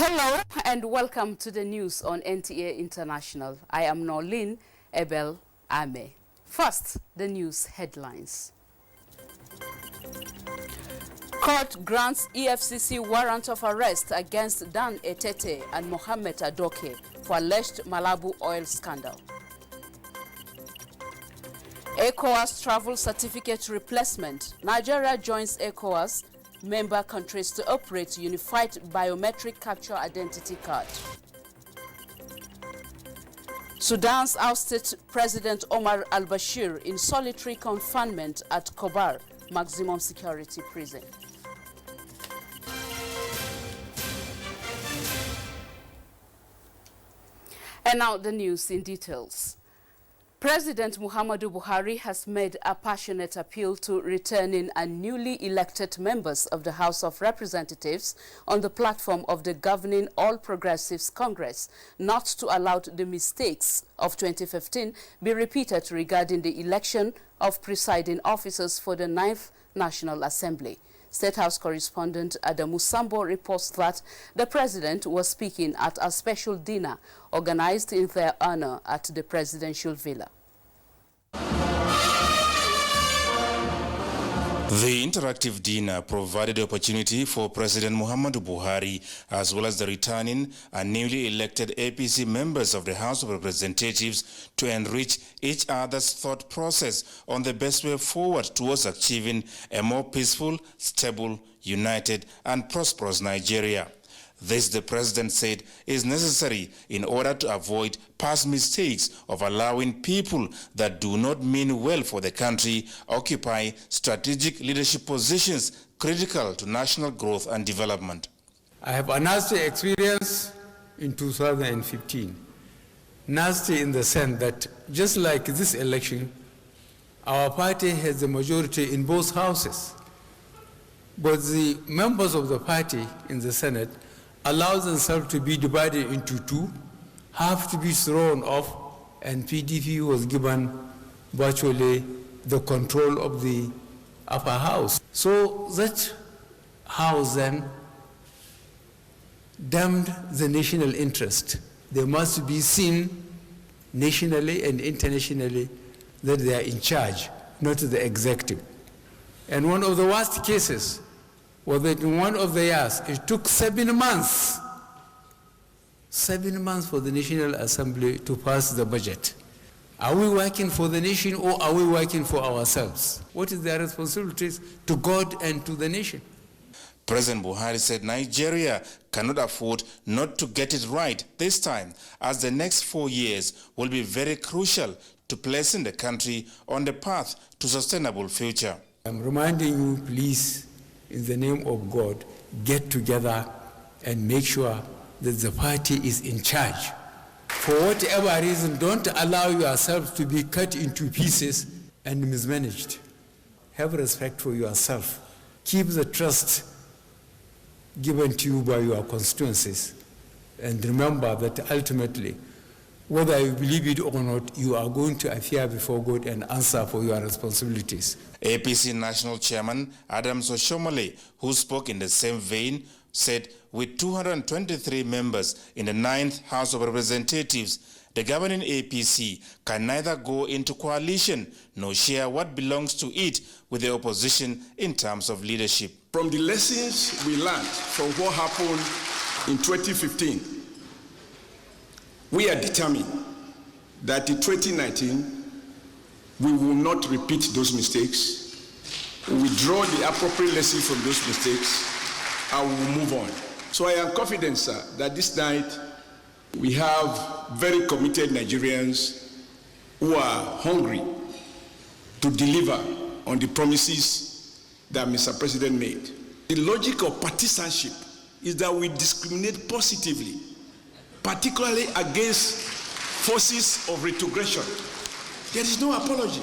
Hello and welcome to the news on NTA International. I am Norlin Ebel Ame. First, the news headlines. Court grants EFCC warrant of arrest against Dan Etete and Mohamed Adoke for alleged Malabu oil scandal. ECOWAS travel certificate replacement. Nigeria joins ECOWAS member countries to operate unified biometric capture identity card. Sudan's ousted President Omar al-Bashir in solitary confinement at Kobar maximum security prison. And now the news in details. President Muhammadu Buhari has made a passionate appeal to returning and newly elected members of the House of Representatives on the platform of the governing All Progressives Congress not to allow the mistakes of 2015 be repeated regarding the election of presiding officers for the 9th National Assembly. State House correspondent Adamu Sambo reports that the president was speaking at a special dinner organized in their honor at the presidential villa. The interactive dinner provided the opportunity for President Muhammadu Buhari, as well as the returning and newly elected APC members of the House of Representatives, to enrich each other's thought process on the best way forward towards achieving a more peaceful, stable, united, and prosperous Nigeria. This, the president said, is necessary in order to avoid past mistakes of allowing people that do not mean well for the country occupy strategic leadership positions critical to national growth and development. I have a nasty experience in 2015. Nasty in the sense that just like this election, our party has the majority in both houses. But the members of the party in the Senate allows themselves to be divided into two, have to be thrown off, and PDP was given virtually the control of the upper house. So that house then damned the national interest. They must be seen nationally and internationally that they are in charge, not the executive. And one of the worst cases was that in one of the years, it took 7 months, 7 months for the National Assembly to pass the budget. Are we working for the nation or are we working for ourselves? What is their responsibilities to God and to the nation? President Buhari said Nigeria cannot afford not to get it right this time, as the next 4 years will be very crucial to placing the country on the path to sustainable future. I'm reminding you, please, in the name of God, get together and make sure that the party is in charge. For whatever reason, don't allow yourself to be cut into pieces and mismanaged. Have respect for yourself. Keep the trust given to you by your constituencies. And remember that ultimately, whether you believe it or not, you are going to appear before God and answer for your responsibilities. APC National Chairman Adams Oshomole, who spoke in the same vein, said with 223 members in the 9th House of Representatives, the governing APC can neither go into coalition nor share what belongs to it with the opposition in terms of leadership. From the lessons we learned from what happened in 2015, we are determined that in 2019, we will not repeat those mistakes. We will draw the appropriate lesson from those mistakes and we will move on. So I am confident, sir, that this night we have very committed Nigerians who are hungry to deliver on the promises that Mr. President made. The logic of partisanship is that we discriminate positively, particularly against forces of retrogression. There is no apology.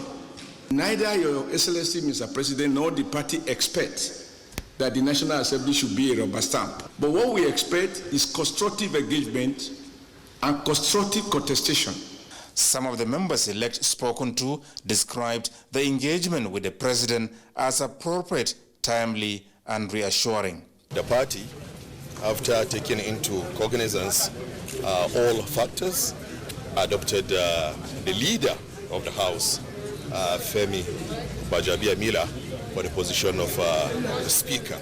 Neither Your Excellency, Mr. President, nor the party expect that the National Assembly should be a rubber stamp. But what we expect is constructive engagement and constructive contestation. Some of the members-elect spoken to described the engagement with the president as appropriate, timely, and reassuring. The party after taking into cognizance all factors, adopted the leader of the House, Femi Gbajabiamila, for the position of the Speaker,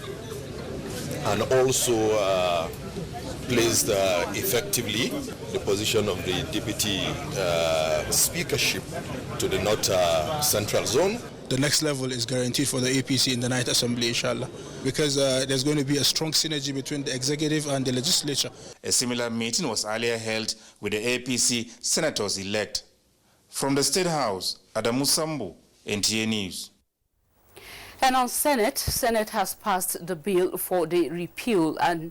and also placed effectively the position of the Deputy Speakership to the North Central Zone. The next level is guaranteed for the APC in the Ninth Assembly, inshallah, because there's going to be a strong synergy between the executive and the legislature. A similar meeting was earlier held with the APC senators-elect. From the State House, Adamu Sambu, NTA News. And on Senate has passed the bill for the repeal and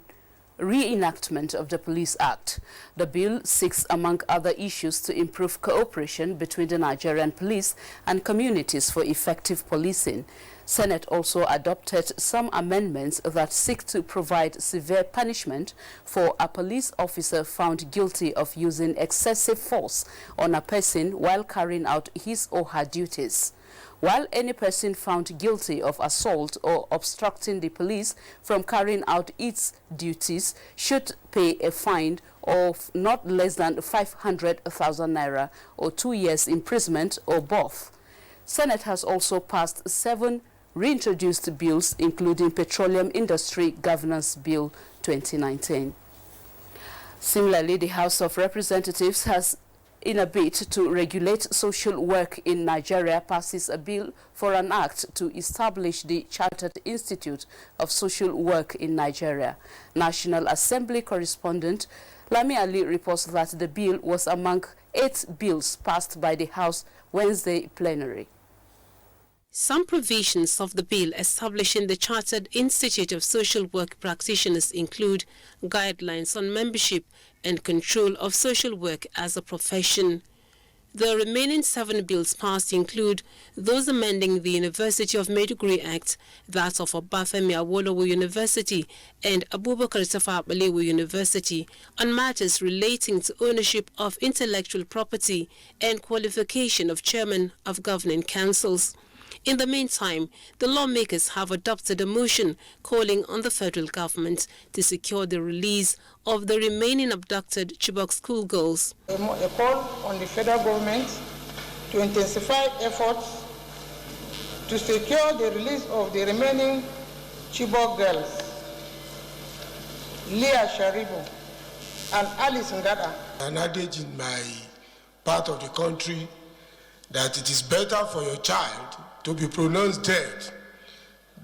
reenactment of the Police Act. The bill seeks, among other issues, to improve cooperation between the Nigerian police and communities for effective policing. Senate also adopted some amendments that seek to provide severe punishment for a police officer found guilty of using excessive force on a person while carrying out his or her duties. While any person found guilty of assault or obstructing the police from carrying out its duties should pay a fine of not less than 500,000 naira or 2 years imprisonment or both. Senate has also passed 7 reintroduced bills, including Petroleum Industry Governance Bill 2019. Similarly, the House of Representatives has, in a bid to regulate social work in Nigeria, passes a bill for an act to establish the Chartered Institute of Social Work in Nigeria. National Assembly correspondent Lami Ali reports that the bill was among 8 bills passed by the House Wednesday plenary. Some provisions of the bill establishing the Chartered Institute of Social Work Practitioners include guidelines on membership and control of social work as a profession. The remaining 7 bills passed include those amending the University of Maiduguri Act, that of Obafemi Awolowo University and Abubakar Tafawa Balewa University, on matters relating to ownership of intellectual property and qualification of chairmen of governing councils. In the meantime, the lawmakers have adopted a motion calling on the federal government to secure the release of the remaining abducted Chibok schoolgirls. A call on the federal government to intensify efforts to secure the release of the remaining Chibok girls, Leah Sharibu and Alice Ngada. An adage in my part of the country that it is better for your child to be pronounced dead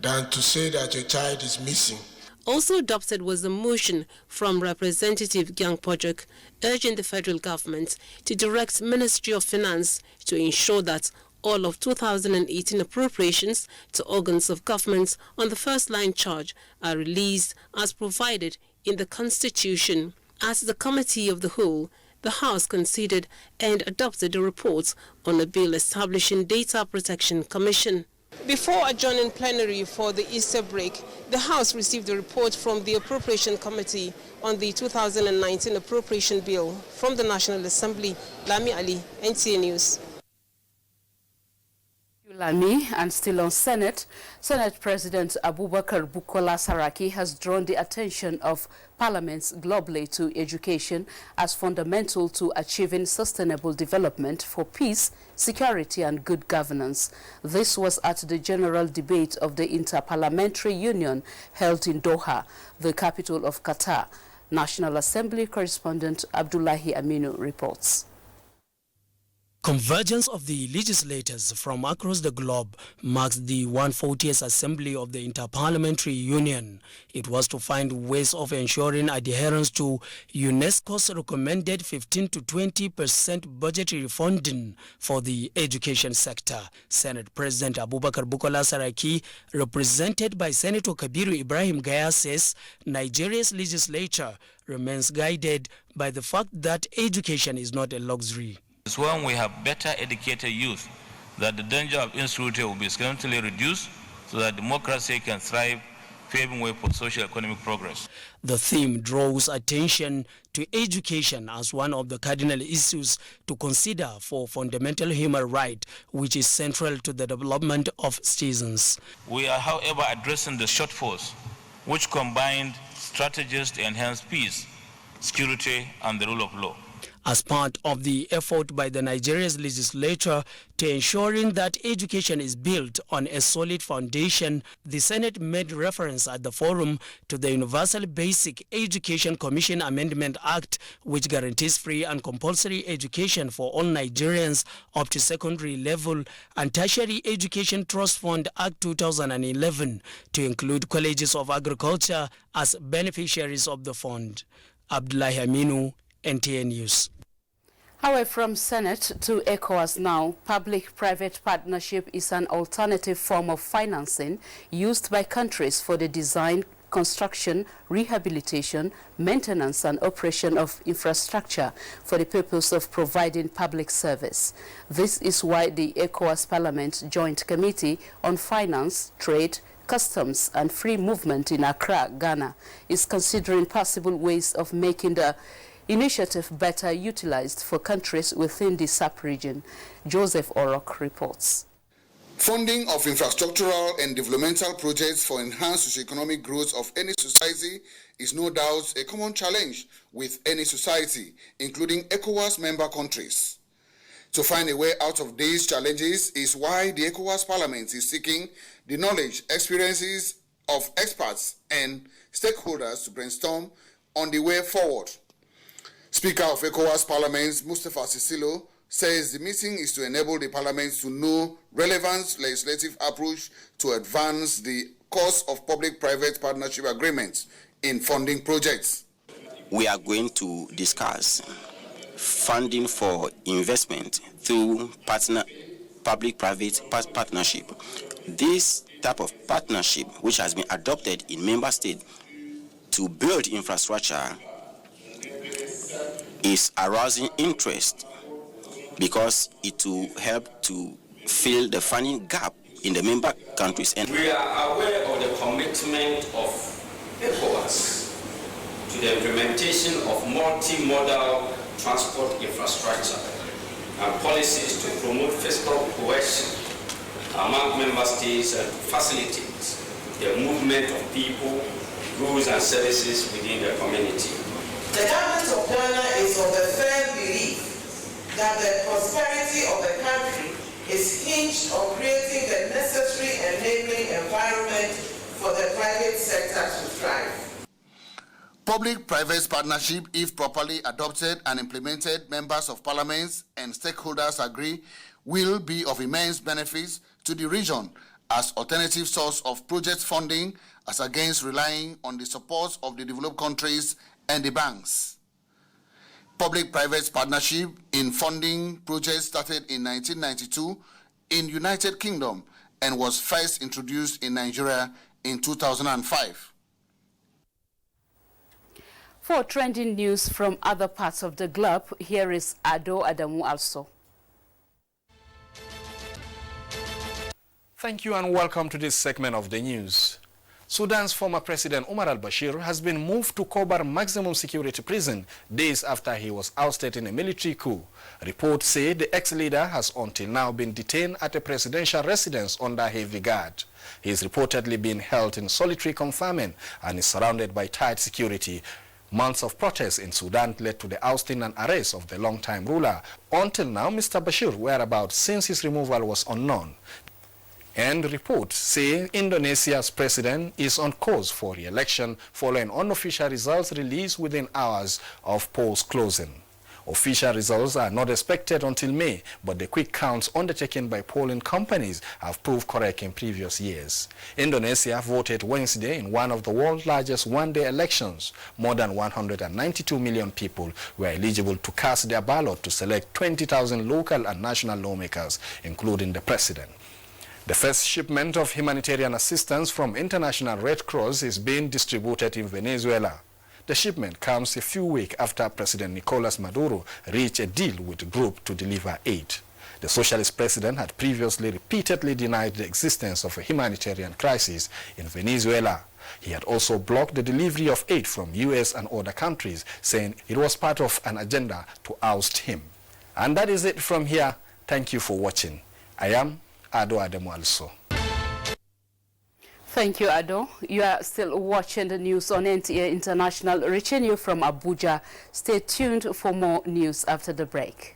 than to say that your child is missing. Also adopted was a motion from Representative Gyang Pojok urging the federal government to direct Ministry of Finance to ensure that all of 2018 appropriations to organs of government on the first-line charge are released as provided in the Constitution. As the Committee of the Whole, the House considered and adopted a report on a bill establishing Data Protection Commission. Before adjourning plenary for the Easter break, the House received a report from the Appropriation Committee on the 2019 Appropriation Bill from the National Assembly. Lami Ali, NTA News. Lami, and still on Senate President Abubakar Bukola Saraki has drawn the attention of parliaments globally to education as fundamental to achieving sustainable development for peace, security and good governance. This was at the general debate of the Interparliamentary Union held in Doha, the capital of Qatar. National Assembly correspondent Abdullahi Aminu reports. Convergence of the legislators from across the globe marks the 140th Assembly of the Interparliamentary Union. It was to find ways of ensuring adherence to UNESCO's recommended 15 to 20% budgetary funding for the education sector. Senate President Abubakar Bukola Saraki, represented by Senator Kabiru Ibrahim Gaya, says Nigeria's legislature remains guided by the fact that education is not a luxury. It's when we have better educated youth that the danger of insecurity will be significantly reduced so that democracy can thrive, paving way for social economic progress. The theme draws attention to education as one of the cardinal issues to consider for fundamental human right, which is central to the development of citizens. We are, however, addressing the shortfalls, which combined strategies to enhance peace, security, and the rule of law. As part of the effort by the Nigeria's legislature to ensuring that education is built on a solid foundation, the Senate made reference at the forum to the Universal Basic Education Commission Amendment Act, which guarantees free and compulsory education for all Nigerians up to secondary level, and Tertiary Education Trust Fund Act 2011 to include colleges of agriculture as beneficiaries of the fund. Abdullahi Aminu, NTA News. However, from Senate to ECOWAS now, public-private partnership is an alternative form of financing used by countries for the design, construction, rehabilitation, maintenance and operation of infrastructure for the purpose of providing public service. This is why the ECOWAS Parliament Joint Committee on Finance, Trade, Customs and Free Movement in Accra, Ghana, is considering possible ways of making the initiative better utilized for countries within the sub-region. Joseph Orok reports. Funding of infrastructural and developmental projects for enhanced socio-economic growth of any society is no doubt a common challenge with any society, including ECOWAS member countries. To find a way out of these challenges is why the ECOWAS Parliament is seeking the knowledge, experiences of experts and stakeholders to brainstorm on the way forward. Speaker of ECOWAS Parliament, Mustafa Sisilo, says the meeting is to enable the Parliament to know relevant legislative approach to advance the course of public-private partnership agreements in funding projects. We are going to discuss funding for investment through public-private partnership. This type of partnership, which has been adopted in member states to build infrastructure, is arousing interest because it will help to fill the funding gap in the member countries. And we are aware of the commitment of ECOWAS to the implementation of multimodal transport infrastructure and policies to promote fiscal cohesion among member states and facilitate the movement of people, goods and services within the community. The government of Ghana is of the firm belief that the prosperity of the country is hinged on creating the necessary enabling environment for the private sector to thrive. Public-private partnership, if properly adopted and implemented, members of parliaments and stakeholders agree, will be of immense benefit to the region as alternative source of project funding as against relying on the support of the developed countries and the banks. Public-private partnership in funding projects started in 1992 in United Kingdom and was first introduced in Nigeria in 2005. For trending news from other parts of the globe, here is Ado Adamu also. Thank you and welcome to this segment of the news. Sudan's former president Omar al-Bashir has been moved to Kobar Maximum Security Prison days after he was ousted in a military coup. Reports say the ex-leader has until now been detained at a presidential residence under heavy guard. He is reportedly being held in solitary confinement and is surrounded by tight security. Months of protests in Sudan led to the ousting and arrest of the long-time ruler. Until now, Mr. Bashir's whereabouts since his removal was unknown. And reports say Indonesia's president is on course for re-election following unofficial results released within hours of polls closing. Official results are not expected until May, but the quick counts undertaken by polling companies have proved correct in previous years. Indonesia voted Wednesday in one of the world's largest one-day elections. More than 192 million people were eligible to cast their ballot to select 20,000 local and national lawmakers, including the president. The first shipment of humanitarian assistance from International Red Cross is being distributed in Venezuela. The shipment comes a few weeks after President Nicolas Maduro reached a deal with the group to deliver aid. The socialist president had previously repeatedly denied the existence of a humanitarian crisis in Venezuela. He had also blocked the delivery of aid from US and other countries, saying it was part of an agenda to oust him. And that is it from here. Thank you for watching. I am Ado Adamu also. Thank you, Ado. You are still watching the news on NTA International, reaching you from Abuja. Stay tuned for more news after the break.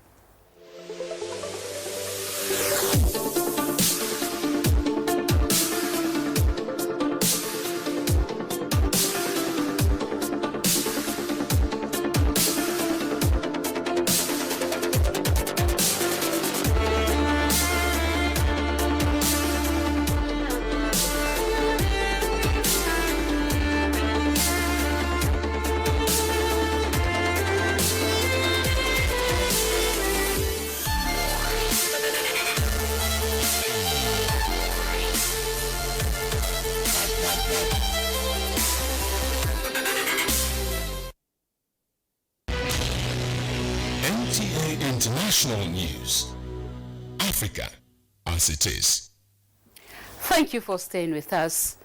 NTA International News. Africa as it is. Thank you for staying with us.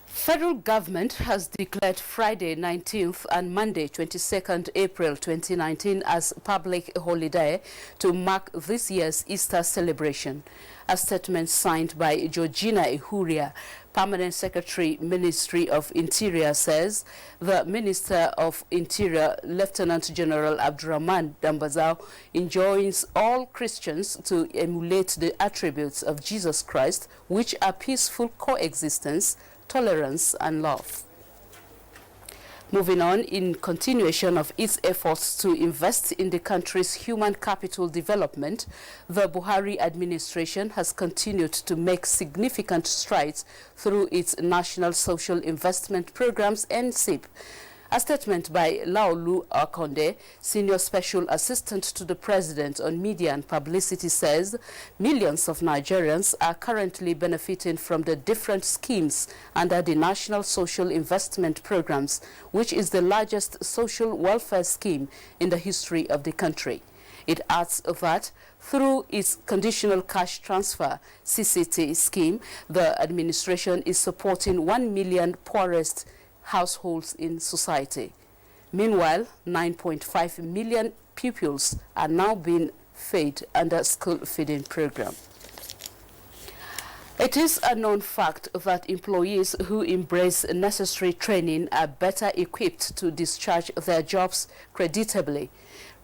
Federal government has declared Friday 19th and Monday 22nd April 2019 as public holiday to mark this year's Easter celebration. A statement signed by Georgina Ihuria, Permanent Secretary, Ministry of Interior, says the Minister of Interior, Lieutenant General Abdurrahman Dambazao, enjoins all Christians to emulate the attributes of Jesus Christ, which are peaceful coexistence, tolerance and love. Moving on, in continuation of its efforts to invest in the country's human capital development, the Buhari administration has continued to make significant strides through its National Social Investment Programs, NSIP. A statement by Laolu Akonde, Senior Special Assistant to the President on Media and Publicity, says millions of Nigerians are currently benefiting from the different schemes under the National Social Investment Programs, which is the largest social welfare scheme in the history of the country. It adds that through its conditional cash transfer CCT scheme, the administration is supporting 1 million poorest households in society. Meanwhile, 9.5 million pupils are now being fed under school feeding program. It is a known fact that employees who embrace necessary training are better equipped to discharge their jobs creditably.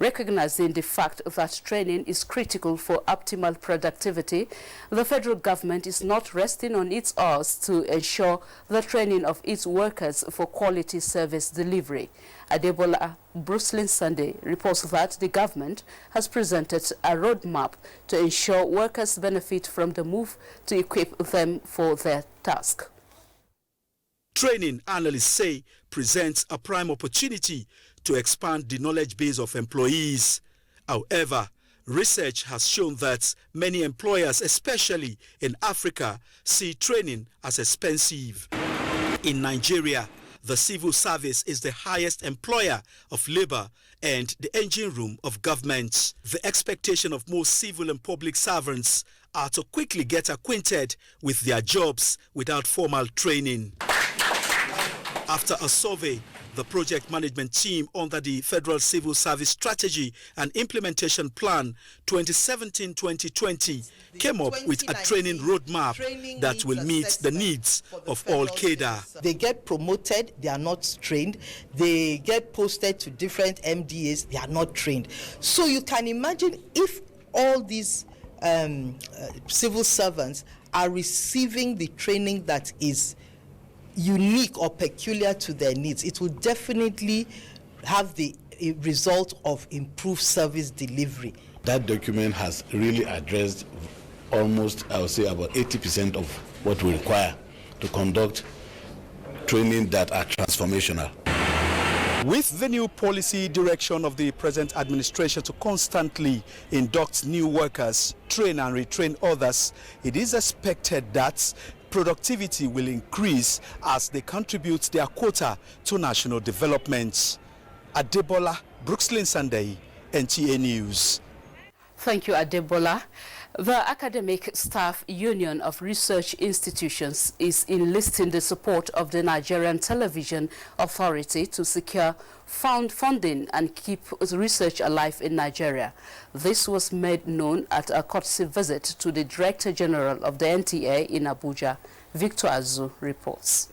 Recognizing the fact that training is critical for optimal productivity, the federal government is not resting on its oars to ensure the training of its workers for quality service delivery. Adebola Brucelin Sunday reports that the government has presented a roadmap to ensure workers benefit from the move to equip them for their task. Training, analysts say, presents a prime opportunity to expand the knowledge base of employees. However, research has shown that many employers, especially in Africa, see training as expensive. In Nigeria, the civil service is the highest employer of labor and the engine room of government. The expectation of most civil and public servants are to quickly get acquainted with their jobs without formal training. After a survey, the project management team under the Federal Civil Service Strategy and Implementation Plan 2017-2020 came up with a training roadmap that will meet the needs of all cadre. They get promoted, they are not trained. They get posted to different MDAs, they are not trained. So you can imagine if all these civil servants are receiving the training that is unique or peculiar to their needs, it will definitely have the result of improved service delivery. That document has really addressed almost, I would say, about 80% of what we require to conduct training that are transformational. With the new policy direction of the present administration to constantly induct new workers, train and retrain others, it is expected that productivity will increase as they contribute their quota to national development. Adebola Brucelin Sunday, NTA News. Thank you, Adebola. The Academic Staff Union of Research Institutions is enlisting the support of the Nigerian Television Authority to secure funding and keep research alive in Nigeria. This was made known at a courtesy visit to the Director General of the NTA in Abuja. Victor Azu reports.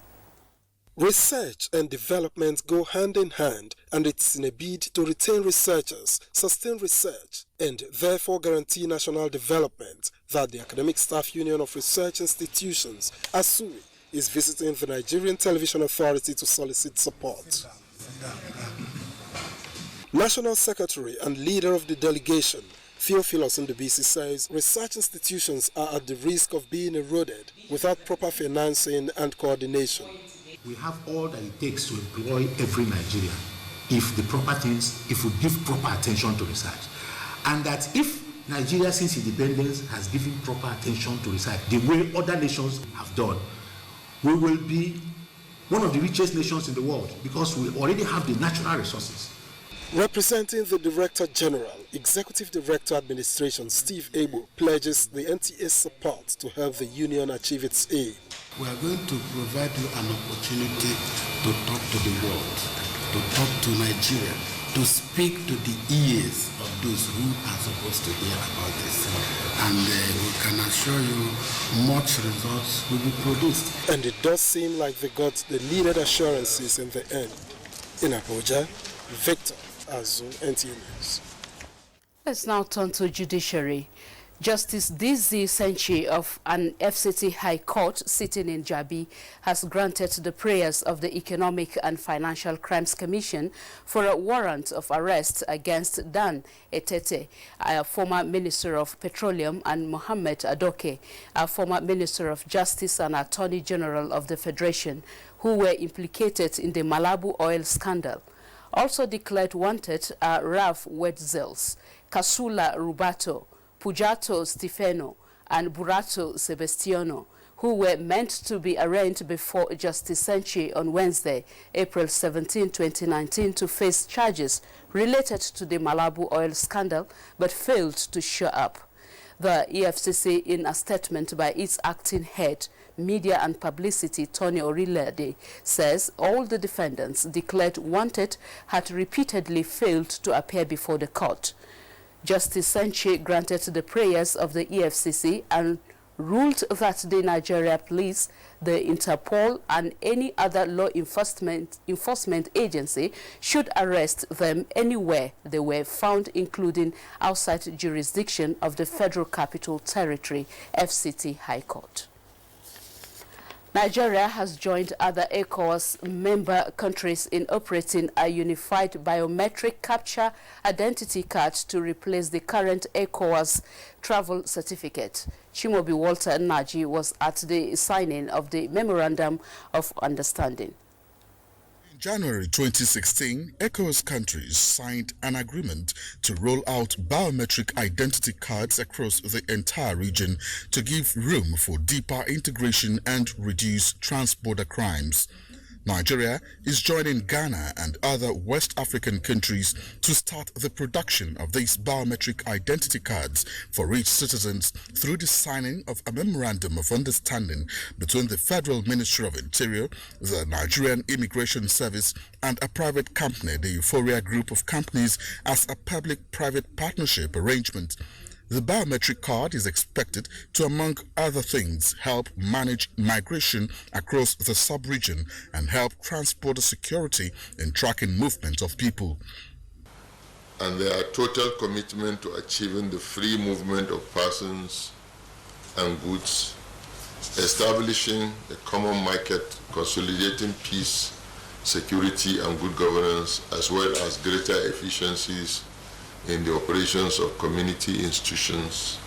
Research and development go hand in hand, and it's in a bid to retain researchers, sustain research, and therefore guarantee national development that the Academic Staff Union of Research Institutions, ASURI, is visiting the Nigerian Television Authority to solicit support. National Secretary and leader of the delegation, Theophilus Ndubisi, says research institutions are at the risk of being eroded without proper financing and coordination. We have all that it takes to employ every Nigerian if we give proper attention to research. And that if Nigeria since independence has given proper attention to research, the way other nations have done, we will be one of the richest nations in the world because we already have the natural resources. Representing the Director General, Executive Director Administration, Steve Ebo, pledges the NTA's support to help the union achieve its aim. We are going to provide you an opportunity to talk to the world, to talk to Nigeria, to speak to the ears of those who are supposed to hear about this. And we can assure you much results will be produced. And it does seem like they got the needed assurances in the end. In Abuja, Victor Azu, NTA News. Let's now turn to judiciary. Justice D.Z. Senchi of an FCT High Court sitting in Jabi has granted the prayers of the Economic and Financial Crimes Commission for a warrant of arrest against Dan Etete, a former Minister of Petroleum, and Mohammed Adoke, a former Minister of Justice and Attorney General of the Federation, who were implicated in the Malabu oil scandal. Also declared wanted are Ralph Wetzels, Kasula Rubato, Pujato Stefano, and Burato Sebastiano, who were meant to be arraigned before Justice Senchi on Wednesday, April 17, 2019, to face charges related to the Malabu oil scandal, but failed to show up. The EFCC, in a statement by its acting head, Media and Publicity, Tony Orilade, says all the defendants declared wanted had repeatedly failed to appear before the court. Justice Senchi granted the prayers of the EFCC and ruled that the Nigeria Police, the Interpol, and any other law enforcement agency should arrest them anywhere they were found, including outside jurisdiction of the Federal Capital Territory, FCT High Court. Nigeria has joined other ECOWAS member countries in operating a unified biometric capture identity card to replace the current ECOWAS travel certificate. Chimobi Walter Naji was at the signing of the Memorandum of Understanding. In January 2016, ECOWAS countries signed an agreement to roll out biometric identity cards across the entire region to give room for deeper integration and reduce trans-border crimes. Nigeria is joining Ghana and other West African countries to start the production of these biometric identity cards for each citizens through the signing of a Memorandum of Understanding between the Federal Ministry of Interior, the Nigerian Immigration Service, and a private company, the Euphoria Group of Companies, as a public-private partnership arrangement. The biometric card is expected to, among other things, help manage migration across the sub-region and help transport security in tracking movement of people. And their total commitment to achieving the free movement of persons and goods, establishing a common market, consolidating peace, security, and good governance, as well as greater efficiencies in the operations of community institutions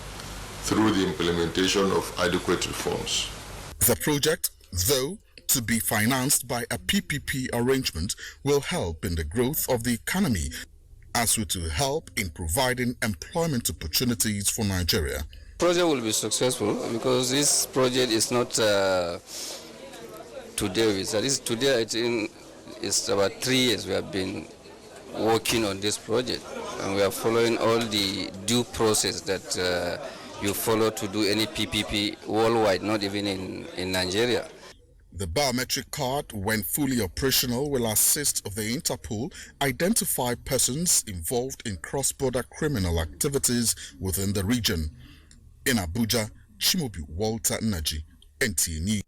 through the implementation of adequate reforms. The project, though to be financed by a PPP arrangement, will help in the growth of the economy, as well to help in providing employment opportunities for Nigeria. The project will be successful because this project is not today. Today, I think it's about 3 years we have been working on this project, and we are following all the due process that you follow to do any PPP worldwide, not even in Nigeria. The biometric card, when fully operational, will assist the Interpol identify persons involved in cross-border criminal activities within the region. In Abuja, Chimobi Walter Naji, NTA News.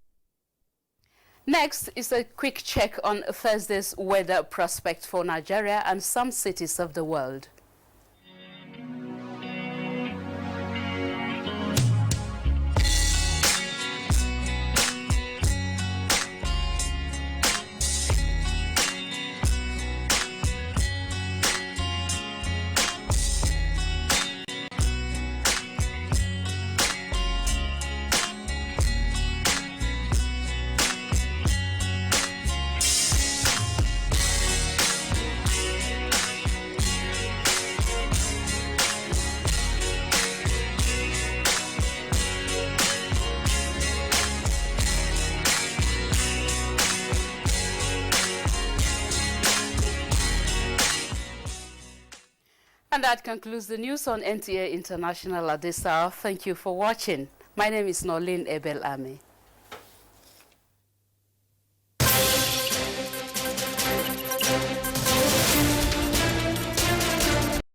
Next is a quick check on Thursday's weather prospect for Nigeria and some cities of the world. And that concludes the news on NTA International at this hour. Thank you for watching. My name is Norlin Ebel Ame.